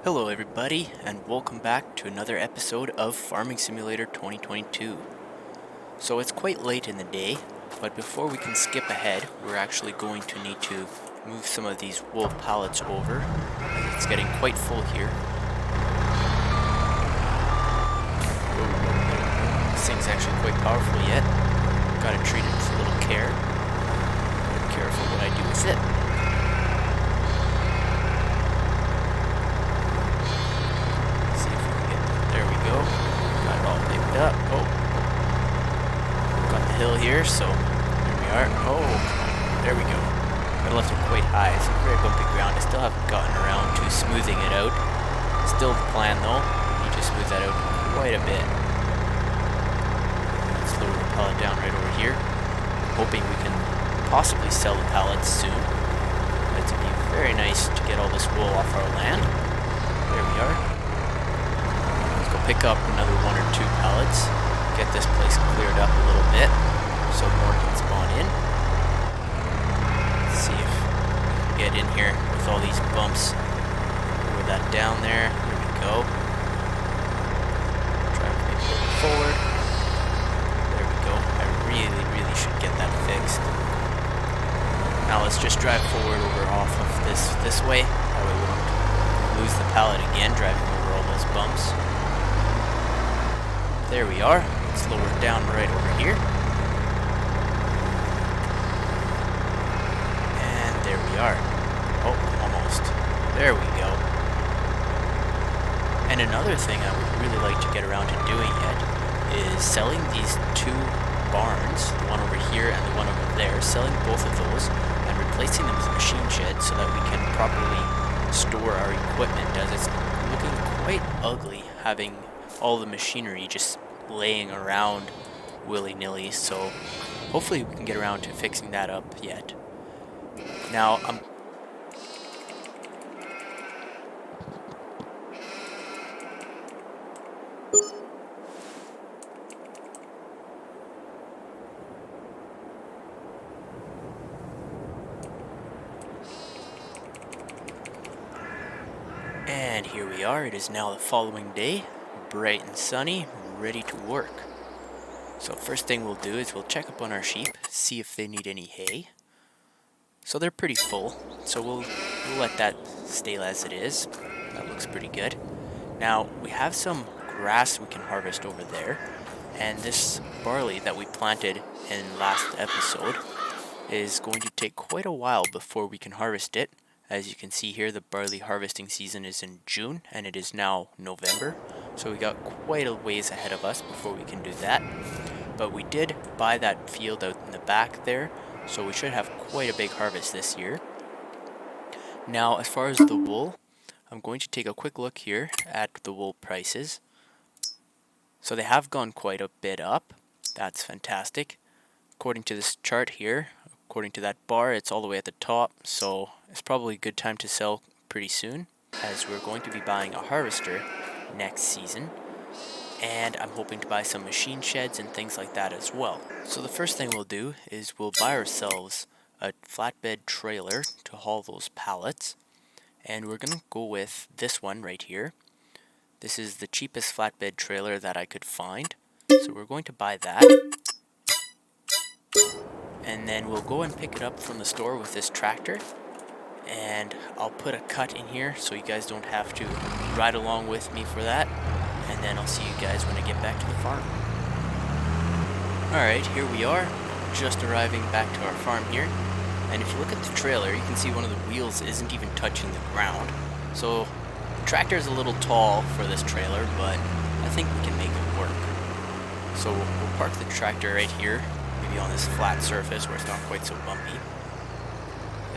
Hello everybody, and welcome back to another episode of Farming Simulator 2022. So it's quite late in the day, but before we can skip ahead, we're actually going to need to move some of these wool pallets over, as it's getting quite full here. Whoa, this thing's actually quite powerful yet. Gotta treat it with a little care. Be careful what I do with it. Up. Oh, got the hill here, so here we are. Oh, there we go. I left it quite high. It's very bumpy ground. I still haven't gotten around to smoothing it out. Still the plan though. Need to smooth that out quite a bit. Let's lower the pallet down right over here. Hoping we can possibly sell the pallets soon. It's be very nice to get all this wool off our land. There we are. Pick up another 1 or 2 pallets, get this place cleared up a little bit so more can spawn in. Let's see if we can get in here with all these bumps. Lower that down there. There we go. Drive maybe a little forward. There we go. I really should get that fixed. Now let's just drive forward over off of this way. That way we won't lose the pallet again driving over all those bumps. There we are. Let's lower it down right over here. And there we are. Oh, almost. There we go. And another thing I would really like to get around to doing yet is selling these 2 barns, the one over here and the one over there, selling both of those and replacing them with machine sheds so that we can properly store our equipment, as it's looking quite ugly having all the machinery just laying around willy-nilly, so hopefully we can get around to fixing that up yet. Now, and here we are. It is now the following day, bright and sunny, ready to work. So first thing we'll do is we'll check up on our sheep, see if they need any hay. So they're pretty full, so we'll let that stay as it is. That looks pretty good. Now we have some grass we can harvest over there, and this barley that we planted in last episode is going to take quite a while before we can harvest it. As you can see here, the barley harvesting season is in June, and it is now November. So we got quite a ways ahead of us before we can do that. But we did buy that field out in the back there, so we should have quite a big harvest this year. Now, as far as the wool, I'm going to take a quick look here at the wool prices. So they have gone quite a bit up. That's fantastic. According to this chart here, according to that bar, it's all the way at the top, so it's probably a good time to sell pretty soon, as we're going to be buying a harvester next season, and I'm hoping to buy some machine sheds and things like that as well. So the first thing we'll do is we'll buy ourselves a flatbed trailer to haul those pallets, and we're going to go with this one right here. This is the cheapest flatbed trailer that I could find, so we're going to buy that. And then we'll go and pick it up from the store with this tractor, and I'll put a cut in here so you guys don't have to ride along with me for that, and then I'll see you guys when I get back to the farm. Alright, here we are, just arriving back to our farm here, and if you look at the trailer, you can see one of the wheels isn't even touching the ground. So the tractor is a little tall for this trailer, but I think we can make it work. So we'll park the tractor right here, on this flat surface where it's not quite so bumpy.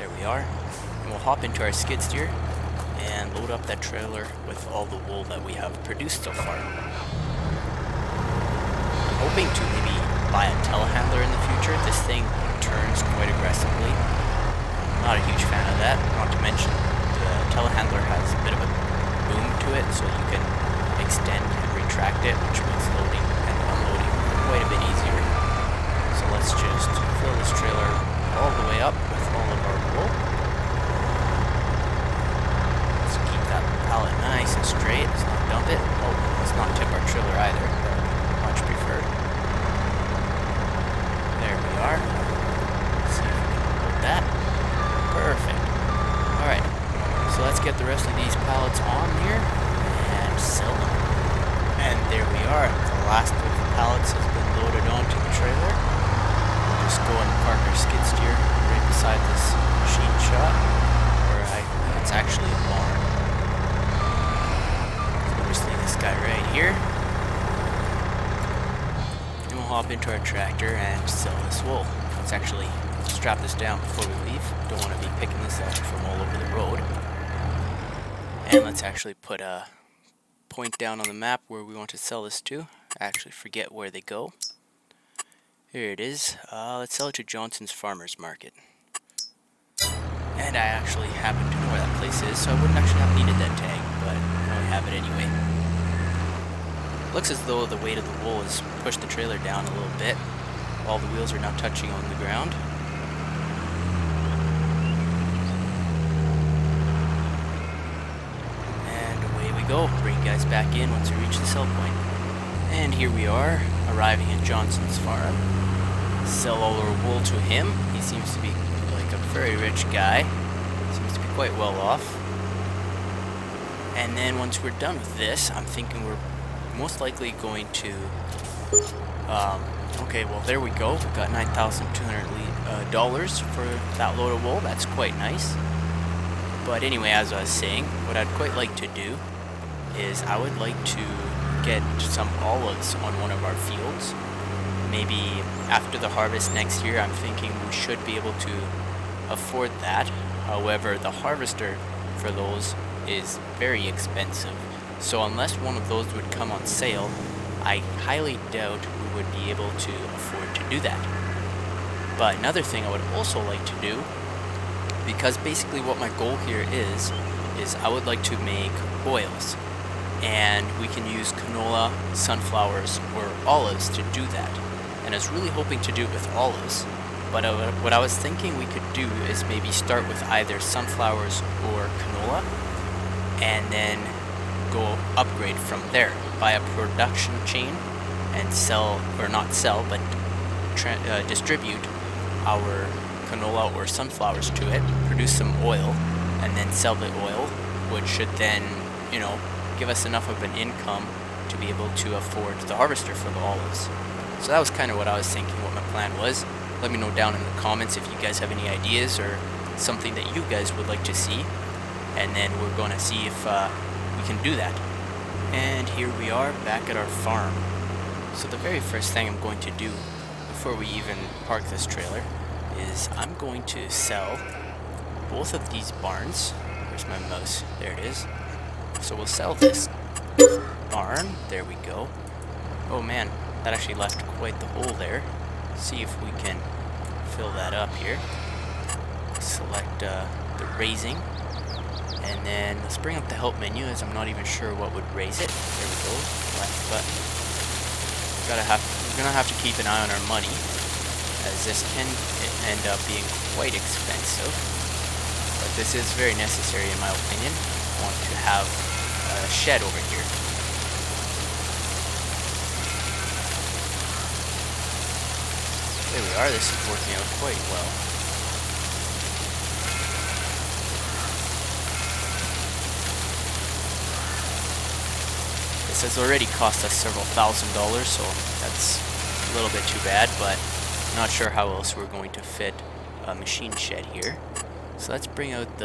There we are. And we'll hop into our skid steer and load up that trailer with all the wool that we have produced so far. I'm hoping to maybe buy a telehandler in the future. This thing turns quite aggressively. I'm not a huge fan of that, not to mention the telehandler has a bit of a boom to it, so you can extend and retract it, which makes loading and unloading quite a bit easier. So let's just fill this trailer all the way up with all of our wool. Let's keep that pallet nice. let's not tip our trailer either. That would be much preferred. There we are. Let's see if we can hold that. Perfect. Alright, so let's get the rest of these pallets on here and sell them. And there we are. The last of the pallets has been loaded onto the trailer. We'll just go and park our skid steer right beside this machine shop. It's actually a barn. So we'll just leave this guy right here. And we'll hop into our tractor and sell this wool. Let's actually strap this down before we leave. Don't want to be picking this up from all over the road. And let's actually put a point down on the map where we want to sell this to. I actually forget where they go. Here it is. Let's sell it to Johnson's Farmers Market. And I actually happen to know where that place is, so I wouldn't actually have needed that tag, but now we have it anyway. Looks as though the weight of the wool has pushed the trailer down a little bit. All the wheels are now touching on the ground. And away we go. Bring you guys back in once we reach the sell point. And here we are, arriving at Johnson's farm. Sell all our wool to him. He seems to be like a very rich guy. Seems to be quite well off. And then once we're done with this, I'm thinking we're most likely going to okay, well there we go. We got $9,200 for that load of wool. That's quite nice. But anyway, as I was saying, what I'd quite like to do is I would like to get some olives on one of our fields. Maybe after the harvest next year. I'm thinking we should be able to afford that. However, the harvester for those is very expensive. So unless one of those would come on sale, I highly doubt we would be able to afford to do that. But another thing I would also like to do, because basically what my goal here is I would like to make oils. And we can use canola, sunflowers, or olives to do that. And I was really hoping to do it with olives. But what I was thinking we could do is maybe start with either sunflowers or canola, and then go upgrade from there. Buy a production chain and sell, or not sell, but distribute our canola or sunflowers to it, produce some oil, and then sell the oil, which should then, you know, give us enough of an income to be able to afford the harvester for the olives. So that was kind of what I was thinking, what my plan was. Let me know down in the comments if you guys have any ideas or something that you guys would like to see. And then we're going to see if we can do that. And here we are back at our farm. So the very first thing I'm going to do before we even park this trailer is I'm going to sell both of these barns. Where's my mouse? There it is. So we'll sell this barn. There we go. Oh man, that actually left quite the hole there. See if we can fill that up here. Select the raising. And then let's bring up the help menu, as I'm not even sure what would raise it. There we go. Left button. We're gonna have to keep an eye on our money, as this can end up being quite expensive. But this is very necessary in my opinion. I want to have a shed over here. There we are. This is working out quite well. This has already cost us several $1,000s, so that's a little bit too bad, but I'm not sure how else we're going to fit a machine shed here. So let's bring out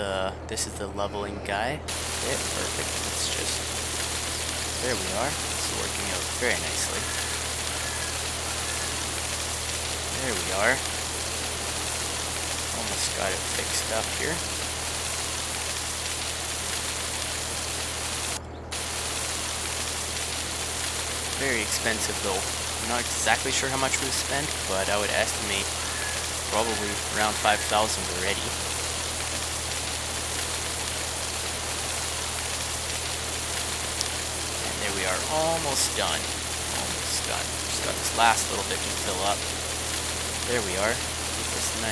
this is the leveling guy. Okay, perfect. Let's just, there we are. It's working out very nicely. There we are. Almost got it fixed up here. Very expensive though. I'm not exactly sure how much we've spent, but I would estimate probably around 5,000 already. And there we are, almost done. Almost done. Just got this last little bit to fill up. There we are.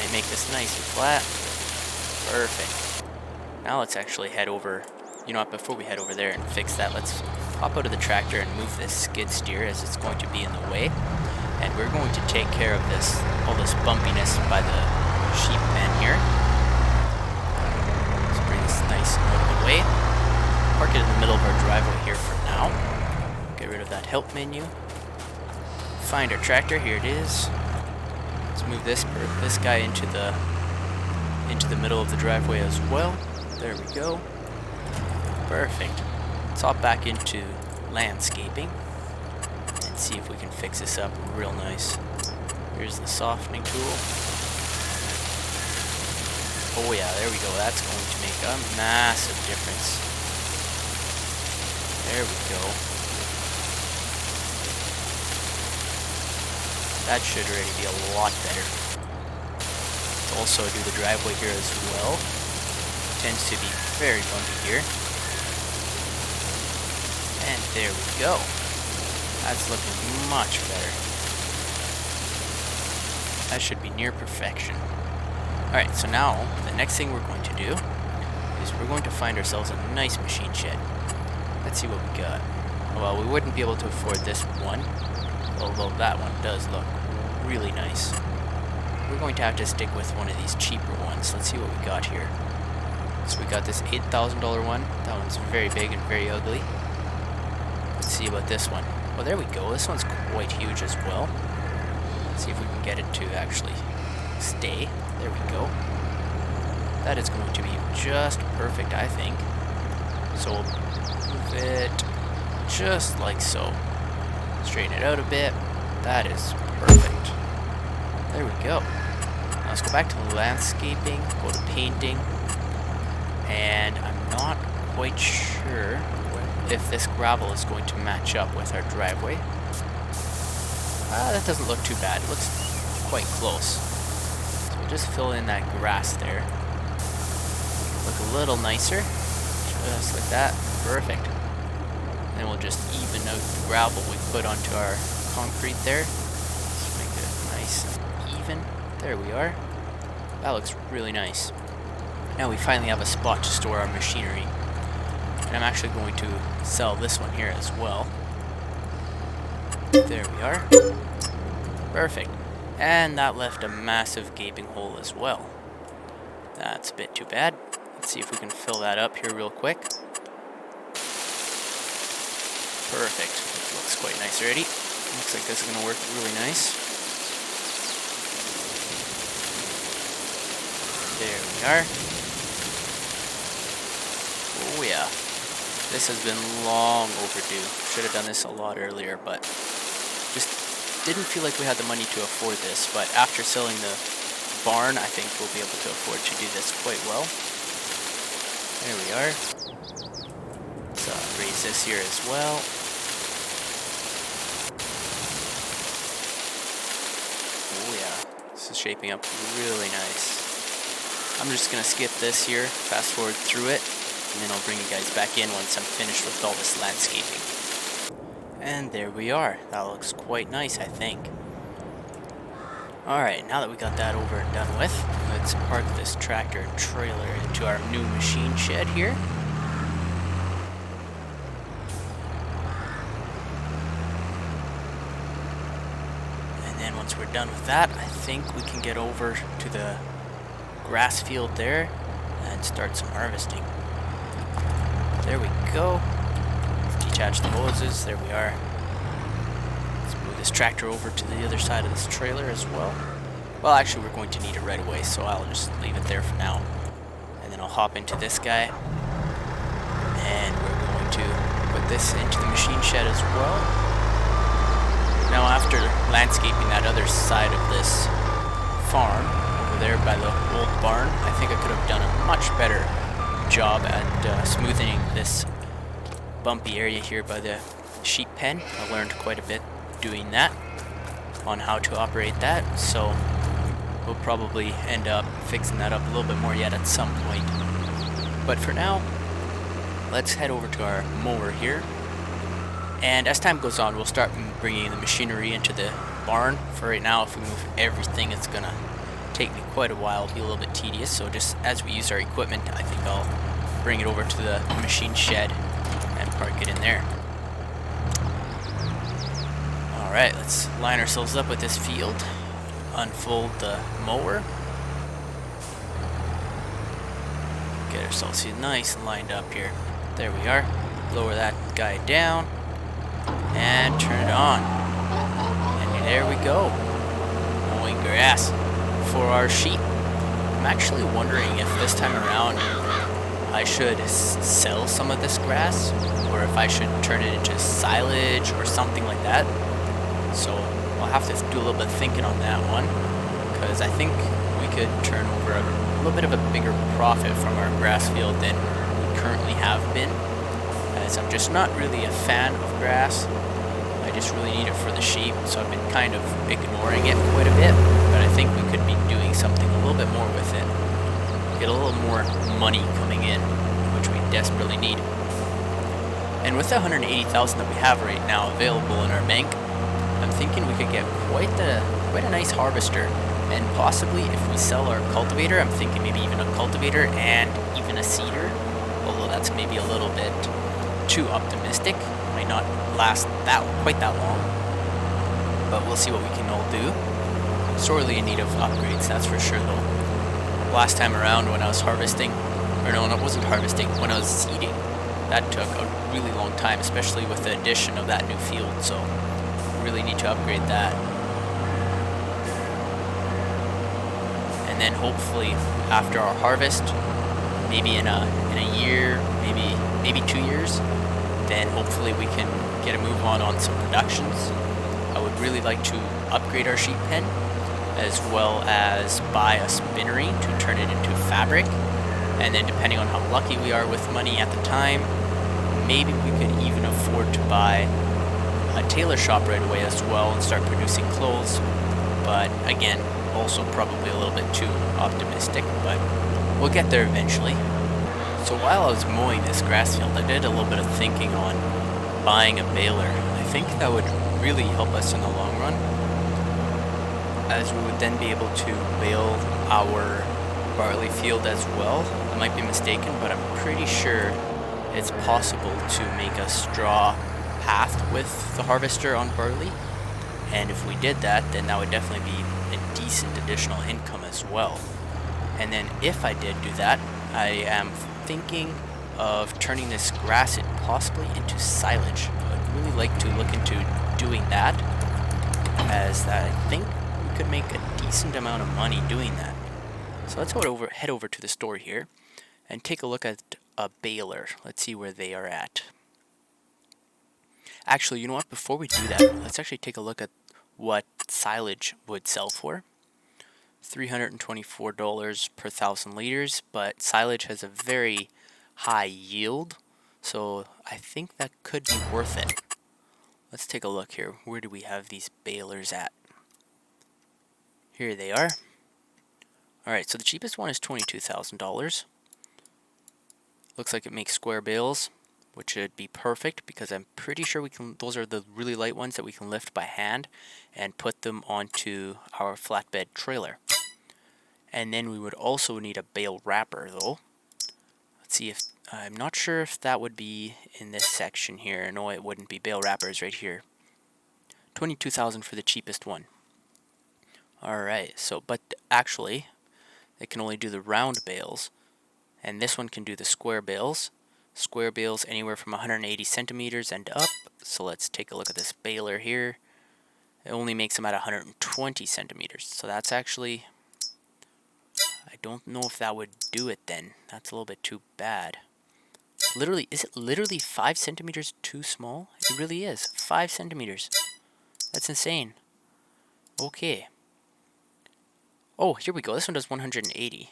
Make this nice and flat. Perfect. Now let's actually head over you know what, before we head over there and fix that, let's hop out of the tractor and move this skid steer as it's going to be in the way. And we're going to take care of this, all this bumpiness by the sheep pen here. Let's bring this nice out of the way. Park it in the middle of our driveway here for now. Get rid of that help menu. Find our tractor, here it is. Let's move this guy into the middle of the driveway as well. There we go. Perfect. Let's hop back into landscaping and see if we can fix this up real nice. Here's the softening tool. Oh yeah, there we go. That's going to make a massive difference. There we go. That should already be a lot better. Let's also do the driveway here as well. Tends to be very bumpy here. And there we go. That's looking much better. That should be near perfection. Alright, so now the next thing we're going to do is we're going to find ourselves a nice machine shed. Let's see what we got. Well, we wouldn't be able to afford this one, although that one does look really nice. We're going to have to stick with one of these cheaper ones. Let's see what we got here. So we got this $8,000 one. That one's very big and very ugly. Let's see about this one. Well, there we go. This one's quite huge as well. Let's see if we can get it to actually stay. There we go. That is going to be just perfect, I think. So we'll move it just like so. Straighten it out a bit. That is perfect. There we go. Now let's go back to the landscaping, go to painting, and I'm not quite sure if this gravel is going to match up with our driveway. That doesn't look too bad. It looks quite close. So we'll just fill in that grass there. Look a little nicer. Just like that. Perfect. And then we'll just even out the gravel we put onto our concrete there. Just make it nice and even. There we are. That looks really nice. Now we finally have a spot to store our machinery. And I'm actually going to sell this one here as well. There we are. Perfect. And that left a massive gaping hole as well. That's a bit too bad. Let's see if we can fill that up here real quick. Perfect. Looks quite nice already. Looks like this is going to work really nice. There we are. Oh yeah. This has been long overdue. Should have done this a lot earlier, but just didn't feel like we had the money to afford this. But after selling the barn, I think we'll be able to afford to do this quite well. There we are. Let's raise this here as well. Oh yeah, this is shaping up really nice. I'm just going to skip this here, fast forward through it, and then I'll bring you guys back in once I'm finished with all this landscaping. And there we are. That looks quite nice, I think. Alright, now that we got that over and done with, let's park this tractor and trailer into our new machine shed here. And then once we're done with that, I think we can get over to the grass field there and start some harvesting. There we go. Let's detach the hoses. There we are. Let's move this tractor over to the other side of this trailer as well. Well, actually, we're going to need it right away, so I'll just leave it there for now. And then I'll hop into this guy. And we're going to put this into the machine shed as well. Now, after landscaping that other side of this farm, there by the old barn, I think I could have done a much better job at smoothing this bumpy area here by the sheep pen. I learned quite a bit doing that, on how to operate that, so we'll probably end up fixing that up a little bit more yet at some point. But for now, let's head over to our mower here, and as time goes on, we'll start bringing the machinery into the barn. For right now, if we move everything, it's gonna take me quite a while, be a little bit tedious, so just as we use our equipment, I think I'll bring it over to the machine shed and park it in there. Alright, let's line ourselves up with this field. Unfold the mower. Get ourselves nice and lined up here. There we are. Lower that guy down. And turn it on. And there we go. Mowing grass for our sheep. I'm actually wondering if this time around I should sell some of this grass, or if I should turn it into silage or something like that. So I'll have to do a little bit of thinking on that one, because I think we could turn over a little bit of a bigger profit from our grass field than we currently have been, as I'm just not really a fan of grass. I just really need it for the sheep, so I've been kind of ignoring it quite a bit, but I think we could be doing something a little bit more with it. Get a little more money coming in, which we desperately need. And with the $180,000 that we have right now available in our bank, I'm thinking we could get quite a nice harvester, and possibly if we sell our cultivator, I'm thinking maybe even a cultivator and even a seeder, although that's maybe a little bit too optimistic. Might not last quite that long, but we'll see what we can all do. Sorely in need of upgrades, that's for sure though. Last time around when I was harvesting, or no, it wasn't harvesting, when I was seeding, that took a really long time, especially with the addition of that new field, so really need to upgrade that. And then hopefully after our harvest, maybe in a year, maybe 2 years, then hopefully we can get a move on some productions. I would really like to upgrade our sheep pen, as well as buy a spinnery to turn it into fabric, and then depending on how lucky we are with money at the time, maybe we could even afford to buy a tailor shop right away as well and start producing clothes. But again, also probably a little bit too optimistic, but we'll get there eventually. So while I was mowing this grass field, I did a little bit of thinking on buying a baler. I think that would really help us in the long run, as we would then be able to bale our barley field as well. I might be mistaken, but I'm pretty sure it's possible to make a straw path with the harvester on barley, and if we did that, then that would definitely be a decent additional income as well. And then if I did do that, I am thinking of turning this grass possibly into silage. I'd really like to look into doing that, as I think we could make a decent amount of money doing that. So let's head over to the store here and take a look at a baler. Let's see where they are at. Actually, you know what? Before we do that, let's actually take a look at what silage would sell for. $324 per 1,000 liters, but silage has a very high yield, so I think that could be worth it. Let's take a look here. Where do we have these balers at? Here they are. Alright, so the cheapest one is $22,000. Looks like it makes square bales, which would be perfect because I'm pretty sure those are the really light ones that we can lift by hand and put them onto our flatbed trailer. And then we would also need a bale wrapper though. Let's see if, I'm not sure if that would be in this section here. No, it wouldn't be. Bale wrappers right here. $22,000 for the cheapest one. Alright, so, but actually, it can only do the round bales, and this one can do the square bales. Square bales anywhere from 180 centimeters and up. So let's take a look at this baler here. It only makes them at 120 centimeters. So that's actually, I don't know if that would do it then. That's a little bit too bad. Literally, is it literally 5 centimeters too small? It really is. 5 centimeters. That's insane. Okay. Oh, here we go. This one does 180.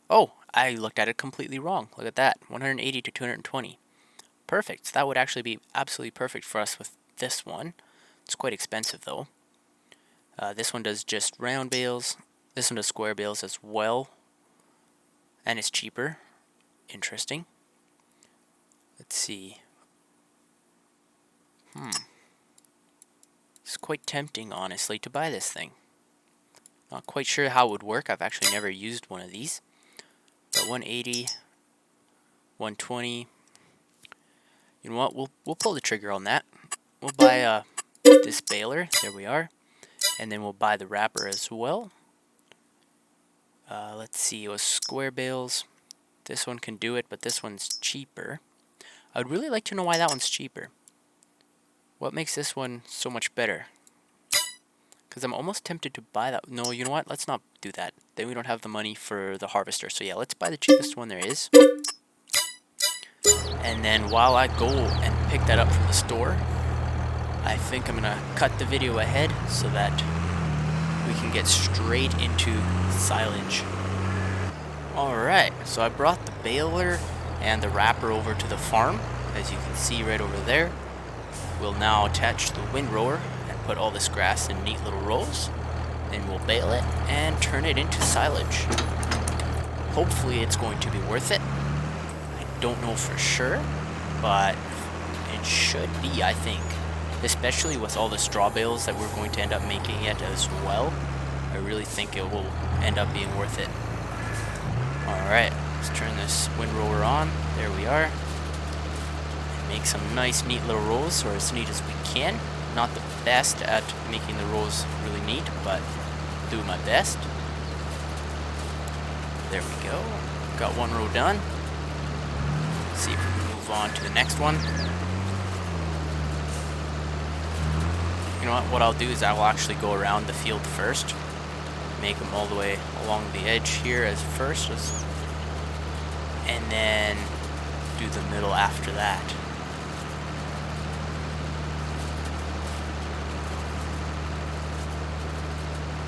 Oh, I looked at it completely wrong. Look at that. 180 to 220. Perfect. That would actually be absolutely perfect for us with this one. It's quite expensive though. This one does just round bales. This one does square bales as well. And it's cheaper. Interesting. Let's see. It's quite tempting, honestly, to buy this thing. Not quite sure how it would work. I've actually never used one of these. But 180 120. You know what? We'll pull the trigger on that. We'll buy this baler. There we are. And then we'll buy the wrapper as well. Let's see. It was square bales. This one can do it, but this one's cheaper. I would really like to know why that one's cheaper. What makes this one so much better? Because I'm almost tempted to buy that. No, you know what? Let's not do that. Then we don't have the money for the harvester. So yeah, let's buy the cheapest one there is. And then while I go and pick that up from the store, I think I'm going to cut the video ahead so that we can get straight into silage. Alright, so I brought the baler and the wrapper over to the farm, as you can see right over there. We'll now attach the windrower and put all this grass in neat little rows. Then we'll bale it and turn it into silage. Hopefully it's going to be worth it. I don't know for sure, but it should be, I think. Especially with all the straw bales that we're going to end up making it as well. I really think it will end up being worth it. Alright, let's turn this windrower on. There we are. And make some nice neat little rolls, or as neat as we can. Not the best at making the rolls really neat, but do my best. There we go. Got one row done. Let's see if we can move on to the next one. You know what I'll do is I will actually go around the field first. Make them all the way along the edge here as first, and then do the middle after that.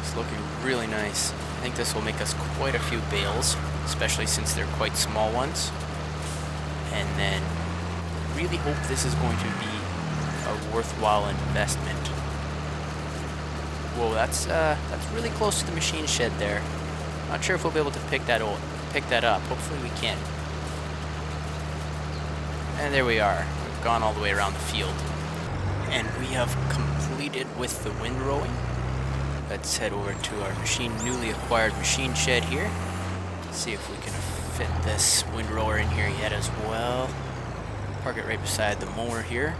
It's looking really nice. I think this will make us quite a few bales, especially since they're quite small ones. And then really hope this is going to be a worthwhile investment. Whoa, that's really close to the machine shed there. Not sure if we'll be able to pick that up. Hopefully we can. And there we are. We've gone all the way around the field. And we have completed with the windrowing. Let's head over to our newly acquired machine shed here. See if we can fit this windrower in here yet as well. Park it right beside the mower here.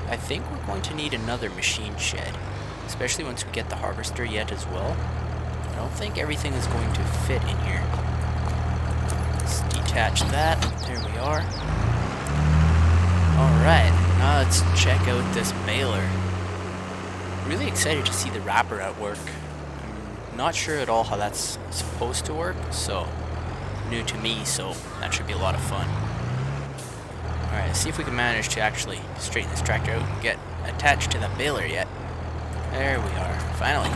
I think we're going to need another machine shed, especially once we get the harvester yet as well. I don't think everything is going to fit in here. Let's detach that. There we are. Alright, now let's check out this baler. Really excited to see the wrapper at work. I'm not sure at all how that's supposed to work, so new to me, so that should be a lot of fun. Alright, let's see if we can manage to actually straighten this tractor out and get attached to the baler yet. There we are, finally.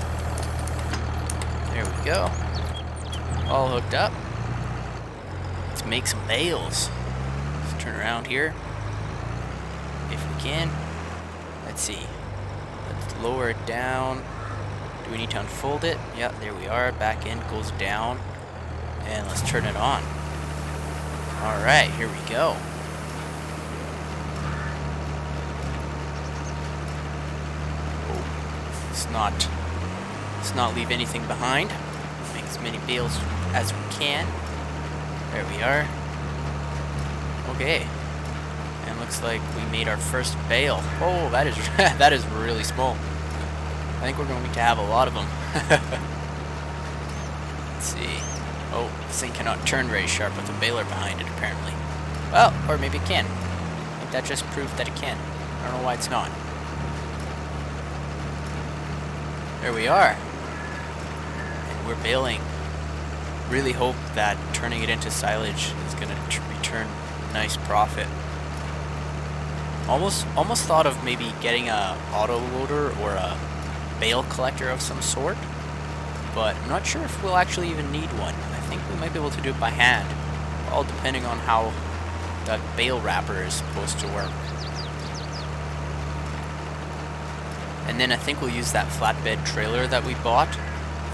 There we go. All hooked up. Let's make some bales. Let's turn around here, if we can. Let's see. Let's lower it down. Do we need to unfold it? Yep, there we are. Back end goes down. And let's turn it on. Alright, here we go. Let's not leave anything behind. Make as many bales as we can. There we are. Okay. And looks like we made our first bale. Oh, that is that is really small. I think we're going to have a lot of them. Let's see. Oh, this thing cannot turn very sharp with a baler behind it, apparently. Well, or maybe it can. I think that just proved that it can. I don't know why it's not. There we are. And we're baling. Really hope that turning it into silage is going to return nice profit. Almost thought of maybe getting a auto loader or a bale collector of some sort, but I'm not sure if we'll actually even need one. I think we might be able to do it by hand, all depending on how the bale wrapper is supposed to work. And then I think we'll use that flatbed trailer that we bought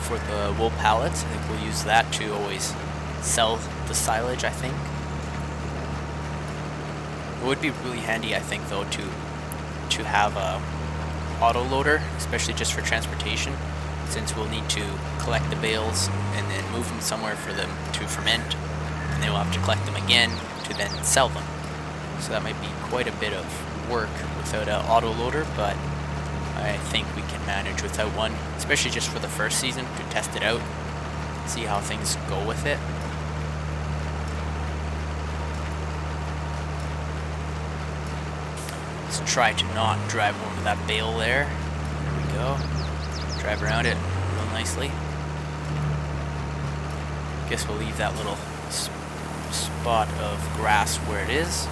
for the wool pallets. I think we'll use that to always sell the silage, I think. It would be really handy, I think, though, to have a auto loader, especially just for transportation, since we'll need to collect the bales and then move them somewhere for them to ferment, and they will have to collect them again to then sell them. So that might be quite a bit of work without an autoloader, but I think we can manage without one, especially just for the first season to test it out, see how things go with it. Let's try to not drive over that bale there. There we go. Drive around it real nicely. Guess we'll leave that little spot of grass where it is.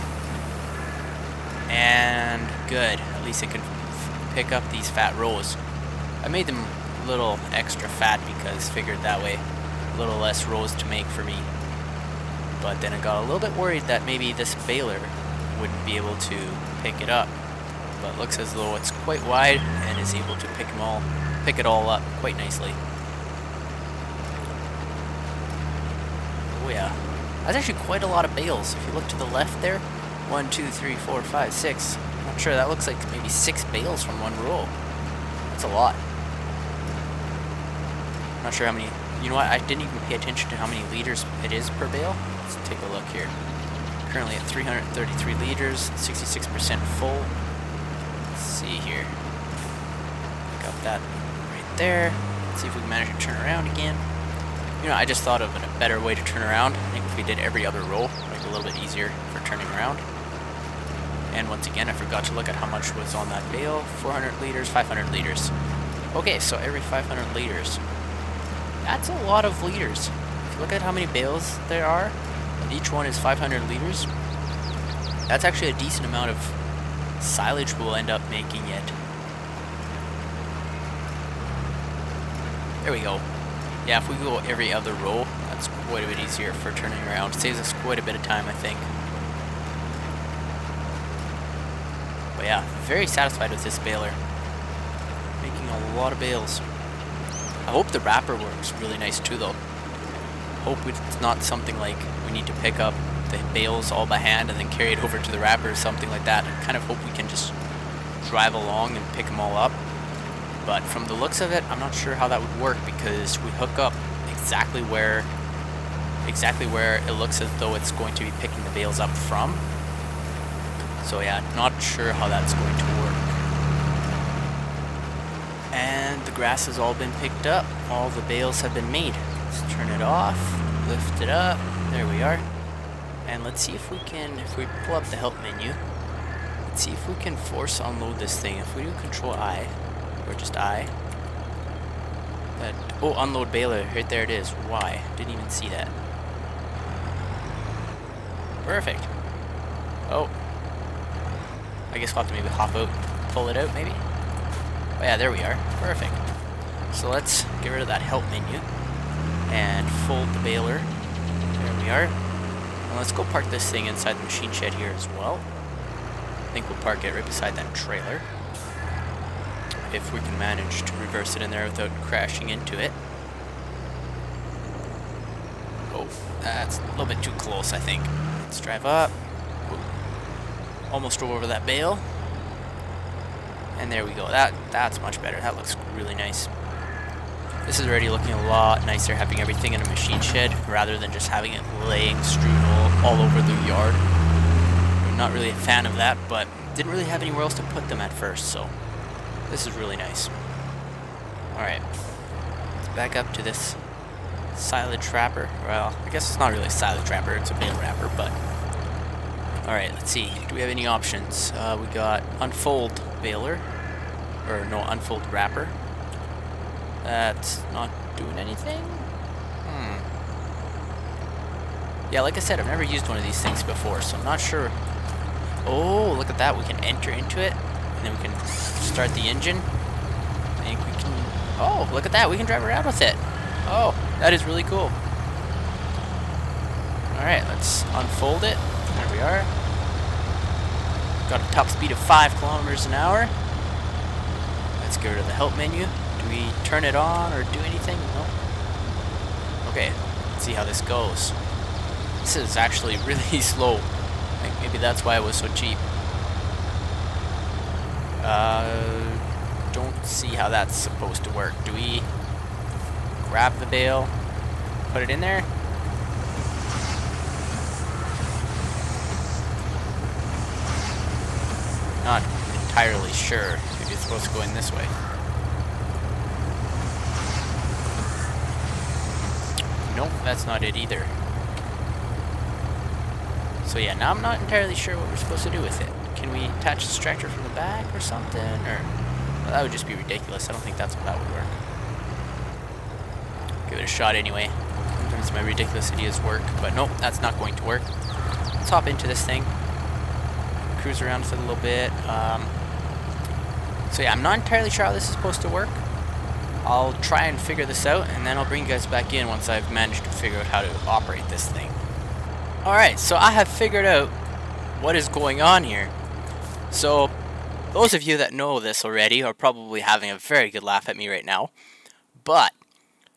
And good. At least it can pick up these fat rows. I made them a little extra fat because figured that way a little less rows to make for me. But then I got a little bit worried that maybe this baler wouldn't be able to pick it up. But it looks as though it's quite wide and is able to pick it all up quite nicely. Oh yeah. That's actually quite a lot of bales. If you look to the left there, 1, 2, 3, 4, 5, 6. I'm not sure, that looks like maybe 6 bales from one row. That's a lot. I'm not sure how many, you know what, I didn't even pay attention to how many liters it is per bale. Let's take a look here. Currently at 333 liters, 66% full. Let's see here. Got that right there. Let's see if we can manage to turn around again. You know, I just thought of a better way to turn around. I think if we did every other row, it would be a little bit easier for turning around. And once again, I forgot to look at how much was on that bale. 400 liters, 500 liters. Okay, so every 500 liters. That's a lot of liters. If you look at how many bales there are, and each one is 500 liters, that's actually a decent amount of silage we'll end up making it. There we go. Yeah, if we go every other row, that's quite a bit easier for turning around. It saves us quite a bit of time, I think. But yeah, very satisfied with this baler. Making a lot of bales. I hope the wrapper works really nice too though. Hope it's not something like we need to pick up the bales all by hand and then carry it over to the wrapper or something like that. I kind of hope we can just drive along and pick them all up. But from the looks of it, I'm not sure how that would work because we hook up exactly where it looks as though it's going to be picking the bales up from. So yeah, not sure how that's going to work. And the grass has all been picked up. All the bales have been made. Let's turn it off, lift it up. There we are. And let's see if we can, if we pull up the help menu, let's see if we can force unload this thing. If we do Control I, or just I. That, oh, unload baler, right there it is. Why? Didn't even see that. Perfect. Oh. I guess we'll have to maybe hop out, pull it out maybe. Oh yeah, there we are. Perfect. So let's get rid of that help menu and fold the baler. There we are. And let's go park this thing inside the machine shed here as well. I think we'll park it right beside that trailer. If we can manage to reverse it in there without crashing into it. Oh, that's a little bit too close, I think. Let's drive up. Ooh. Almost drove over that bale. And there we go. That's much better. That looks really nice. This is already looking a lot nicer, having everything in a machine shed rather than just having it laying strewn all over the yard. I'm not really a fan of that, but didn't really have anywhere else to put them at first, so this is really nice. Alright, let's back up to this silage wrapper. Well, I guess it's not really a silage wrapper, it's a bale wrapper, but alright, let's see. Do we have any options? We got unfold baler, or no, unfold wrapper. That's not doing anything? Yeah, like I said, I've never used one of these things before, so I'm not sure. Oh, look at that. We can enter into it, and then we can start the engine. I think we can... Oh, look at that. We can drive around with it. Oh, that is really cool. Alright, let's unfold it. There we are. Got a top speed of 5 kilometers an hour. Let's get rid of the help menu. Do we turn it on or do anything? No. Okay, let's see how this goes. This is actually really slow. I think maybe that's why it was so cheap. Don't see how that's supposed to work. Do we grab the bale, put it in there? Not entirely sure. Maybe it's supposed to go in this way. Nope, that's not it either. So yeah, now I'm not entirely sure what we're supposed to do with it. Can we attach this tractor from the back or something? Or well, that would just be ridiculous. I don't think that's how that would work. Give it a shot anyway. Sometimes my ridiculous ideas work, but nope, that's not going to work. Let's hop into this thing. Cruise around with it a little bit. So yeah, I'm not entirely sure how this is supposed to work. I'll try and figure this out, and then I'll bring you guys back in once I've managed to figure out how to operate this thing. Alright, so I have figured out what is going on here. So, those of you that know this already are probably having a very good laugh at me right now. But,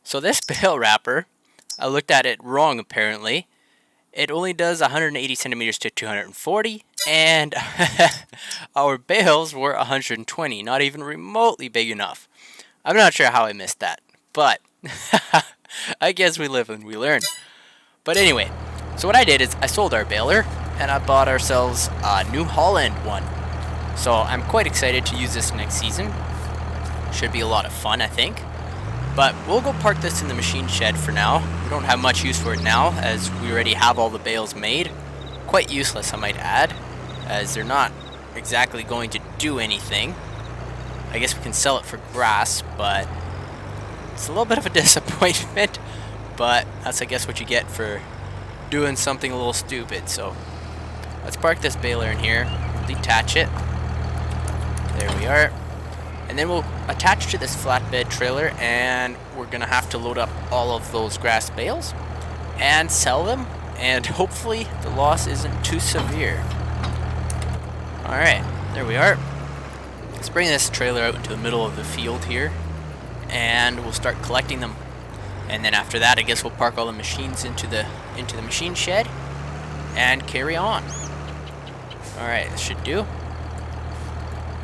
so this bale wrapper, I looked at it wrong apparently. It only does 180 centimeters to 240, and our bales were 120, not even remotely big enough. I'm not sure how I missed that, but I guess we live and we learn. But anyway, so what I did is I sold our baler, and I bought ourselves a New Holland one. So I'm quite excited to use this next season. Should be a lot of fun, I think. But we'll go park this in the machine shed for now. We don't have much use for it now, as we already have all the bales made. Quite useless, I might add, as they're not exactly going to do anything. I guess we can sell it for grass, but it's a little bit of a disappointment. But that's, I guess, what you get for doing something a little stupid. So let's park this baler in here, detach it. There we are. And then we'll attach to this flatbed trailer, and we're gonna have to load up all of those grass bales and sell them, and hopefully the loss isn't too severe. Alright, there we are. Let's bring this trailer out into the middle of the field here, and we'll start collecting them. And then after that, I guess we'll park all the machines into the machine shed and carry on. Alright, this should do.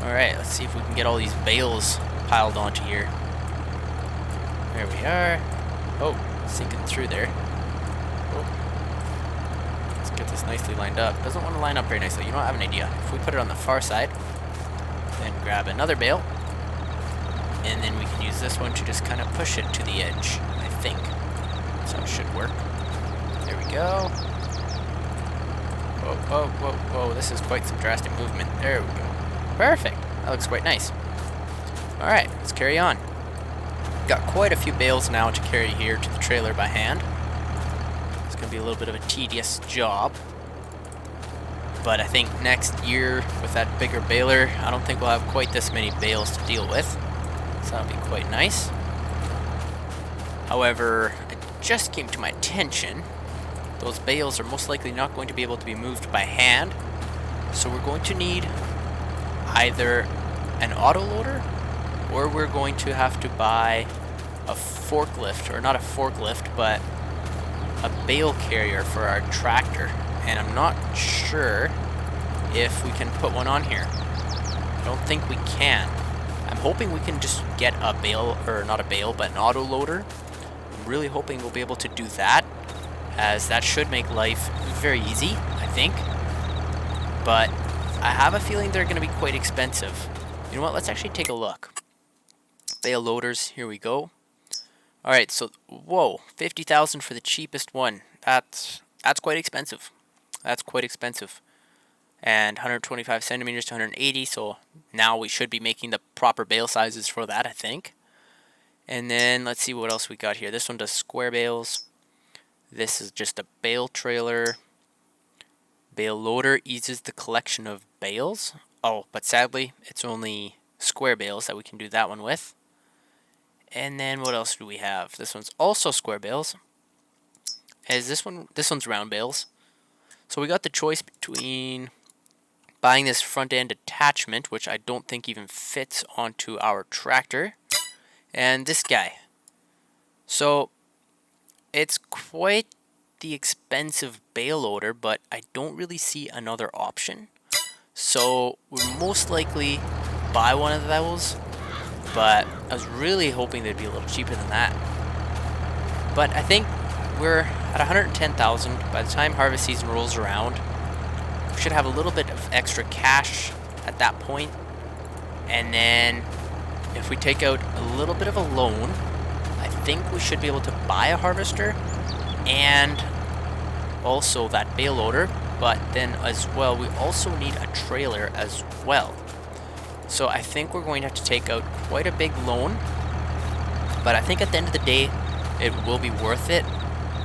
Alright, let's see if we can get all these bales piled onto here. There we are. Oh, sinking through there. Oh. Let's get this nicely lined up. Doesn't want to line up very nicely. You know what? I have an idea. If we put it on the far side, then grab another bale, and then we can use this one to just kind of push it to the edge, I think. So it should work. There we go. Whoa, whoa, whoa, whoa. This is quite some drastic movement. There we go. Perfect. That looks quite nice. Alright, let's carry on. Got quite a few bales now to carry here to the trailer by hand. It's going to be a little bit of a tedious job. But I think next year, with that bigger baler, I don't think we'll have quite this many bales to deal with. So that'll be quite nice. However, it just came to my attention, those bales are most likely not going to be able to be moved by hand. So we're going to need either an autoloader, or we're going to have to buy a forklift, or not a forklift, but a bale carrier for our tractor. And I'm not sure if we can put one on here. I don't think we can. I'm hoping we can just get a bale, or not a bale, but an autoloader. I'm really hoping we'll be able to do that, as that should make life very easy, I think. But I have a feeling they're going to be quite expensive. You know what? Let's actually take a look. Bale loaders, here we go. Alright, so, whoa, 50,000 for the cheapest one. That's quite expensive. That's quite expensive. And 125 centimeters to 180, so now we should be making the proper bale sizes for that, I think. And then, let's see what else we got here. This one does square bales. This is just a bale trailer. Bale loader eases the collection of bales. Oh, but sadly, it's only square bales that we can do that one with. And then what else do we have? This one's also square bales. As this one's round bales. So we got the choice between buying this front end attachment, which I don't think even fits onto our tractor, and this guy. So it's quite the expensive bale loader, but I don't really see another option. So we'll most likely buy one of those, but I was really hoping they'd be a little cheaper than that. But I think we're at 110,000 by the time harvest season rolls around. We should have a little bit of extra cash at that point. And then if we take out a little bit of a loan, I think we should be able to buy a harvester and also that bale loader, but then as well we also need a trailer as well. So I think we're going to have to take out quite a big loan, but I think at the end of the day it will be worth it.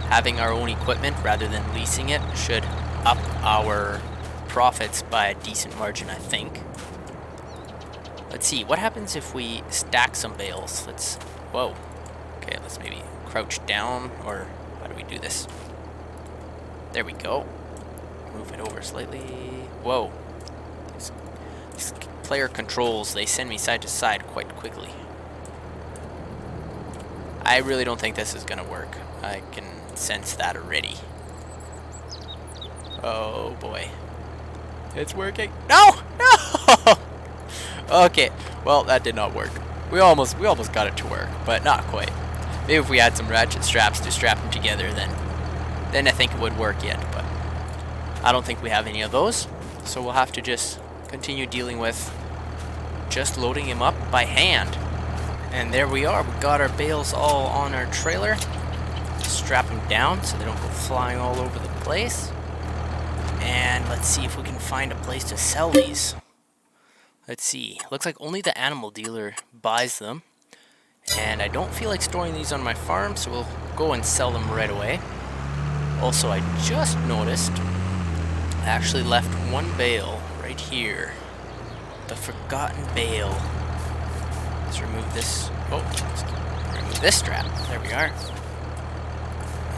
Having our own equipment rather than leasing it should up our profits by a decent margin, I think. Let's see, what happens if we stack some bales? Whoa. Okay, let's maybe crouch down, or how do we do this? There we go. Move it over slightly. Whoa. These player controls, they send me side to side quite quickly. I really don't think this is gonna work. I can sense that already. Oh boy. It's working. No! No! Okay, well that did not work. We almost got it to work, but not quite. Maybe if we had some ratchet straps to strap them together, then I think it would work yet, but I don't think we have any of those. So we'll have to just continue dealing with just loading him up by hand. And there we are. We got our bales all on our trailer. Strap them down so they don't go flying all over the place. And let's see if we can find a place to sell these. Let's see. Looks like only the animal dealer buys them. And I don't feel like storing these on my farm, so we'll go and sell them right away. Also, I just noticed I actually left one bale right here. The forgotten bale. Let's remove this. Oh, let's remove this strap. There we are.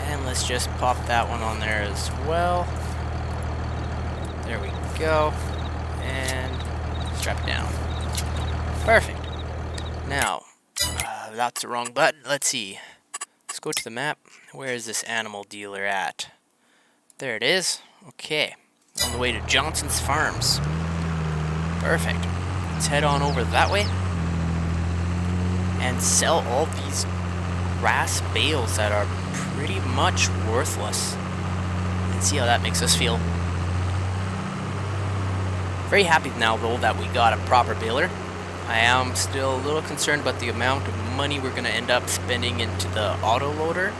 And let's just pop that one on there as well. There we go. And strap down. Perfect. Now, that's the wrong button. Let's see. Let's go to the map. Where is this animal dealer at? There it is. Okay. On the way to Johnson's Farms. Perfect. Let's head on over that way and sell all these grass bales that are pretty much worthless and see how that makes us feel. Very happy now though that we got a proper baler. I am still a little concerned about the amount of money we're going to end up spending into the auto loader,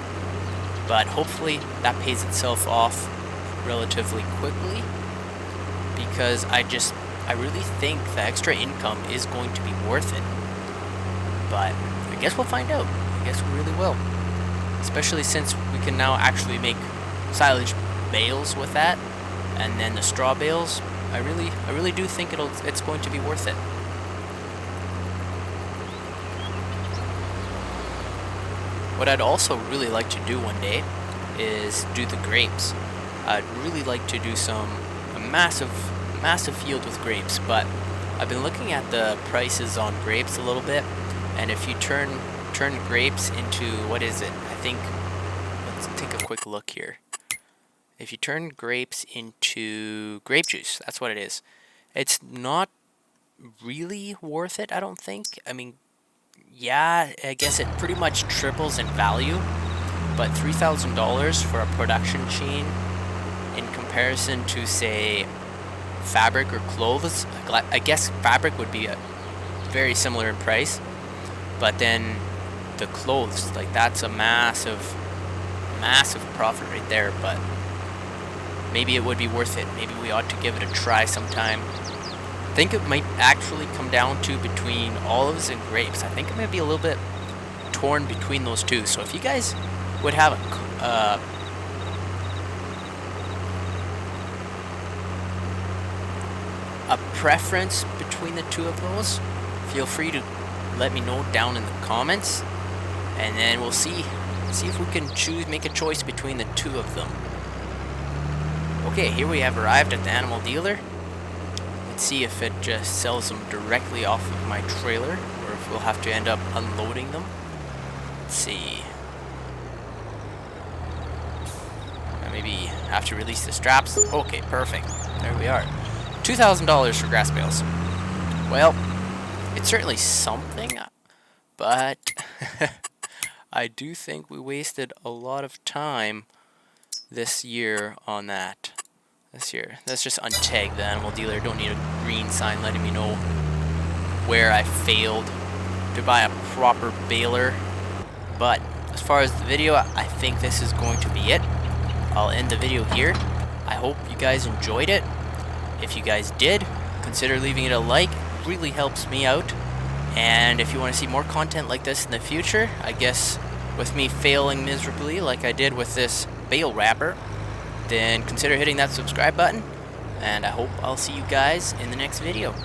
but hopefully that pays itself off relatively quickly, because I really think the extra income is going to be worth it. But I guess we'll find out. I guess we really will. Especially since we can now actually make silage bales with that, and then the straw bales. I really do think it's going to be worth it. What I'd also really like to do one day is do the grapes. I'd really like to do a massive field with grapes, but I've been looking at the prices on grapes a little bit, and if you turn grapes into, what is it? I think, let's take a quick look here. If you turn grapes into grape juice, that's what it is. It's not really worth it, I don't think. I mean, yeah, I guess it pretty much triples in value, but $3,000 for a production chain in comparison to, say, fabric or clothes, I guess fabric would be very similar in price, but then the clothes, like, that's a massive profit right there. But maybe it would be worth it. Maybe we ought to give it a try sometime. I think it might actually come down to between olives and grapes. I think it might be a little bit torn between those two. So if you guys would have a preference between the two of those, feel free to let me know down in the comments, and then we'll see if we can make a choice between the two of them. Okay, here we have arrived at the animal dealer. Let's see if it just sells them directly off of my trailer, or if we'll have to end up unloading them. Let's see. Maybe have to release the straps. Okay, perfect. There we are. $2,000 for grass bales. Well, it's certainly something, but I do think we wasted a lot of time this year on that. Let's just untag the animal dealer. Don't need a green sign letting me know where I failed to buy a proper baler. But as far as the video, I think this is going to be it. I'll end the video here. I hope you guys enjoyed it. If you guys did, consider leaving it a like. It really helps me out. And if you want to see more content like this in the future, I guess with me failing miserably like I did with this bale wrapper, then consider hitting that subscribe button. And I hope I'll see you guys in the next video.